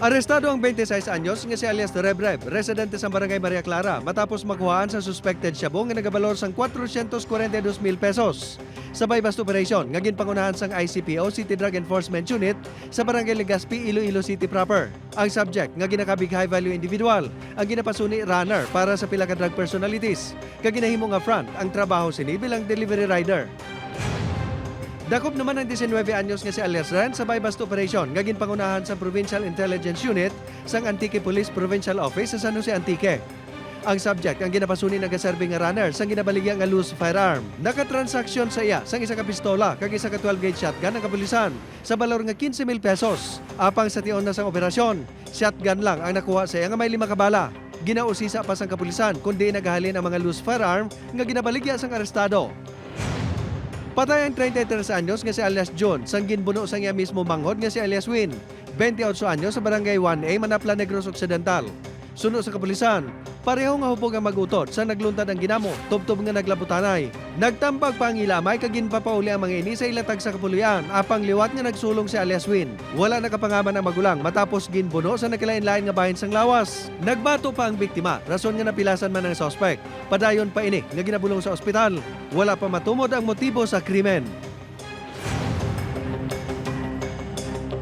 Arestado ang 26 anyos nga si alias Rebreb, residente sa Barangay Maria Clara, matapos makuhaan sa suspected shabu nga nagabalor sang 442,000 pesos. Sabay bust operation nga ginpangunahan sang ICPO City Drug Enforcement Unit sa Barangay Legazpi, Iloilo City proper. Ang subject nga ginakabig high value individual, ang ginapasuni runner para sa pila ka drug personalities. Kaginahimo nga front ang trabaho sini bilang delivery rider. Dakop naman ang 19 anyos nga si alias Ren sa bust operation nga ginpangunahan sa Provincial Intelligence Unit sang Antique Police Provincial Office sa San Jose, Antique. Ang subject ang ginapasuni nagaserve nga runner sang ginabaligya nga loose firearm. Nakatransaksyon sa iya sang isa ka pistola kag isa ka 12-gauge shotgun ng kapulisan sa balor nga 15,000 pesos. Apang sa tion na sang operasyon, shotgun lang ang nakuha sa iya nga may 5 ka bala. Ginausisa pa sang kapulisan kundi nagahalin ang mga loose firearm nga ginabaligya sang arestado. Patay ang 33 anyos nga si alias John sang ginbuno sang iya mismo manghod nga si alias Win, 28 anyos sa Barangay 1A, Manapla, Negros Occidental. Suno sa kapulisan, pareho nga hupog ang magutot sa nagluntad ang ginamo, tubtob nga naglabutanay. Nagtambag pa ang ilamay kag ginpapauli ang mga ini sa ilatag sa kapulian, apang liwat nga nagsulong si alias Win. Wala nakapangaman ang magulang matapos ginbuno sa nagkalain-lain nga bahin sang lawas. Nagbato pa ang biktima, rason nga napilasan man ang suspect. Padayon pa ini nga ginabulong sa ospital. Wala pa matumod ang motibo sa krimen.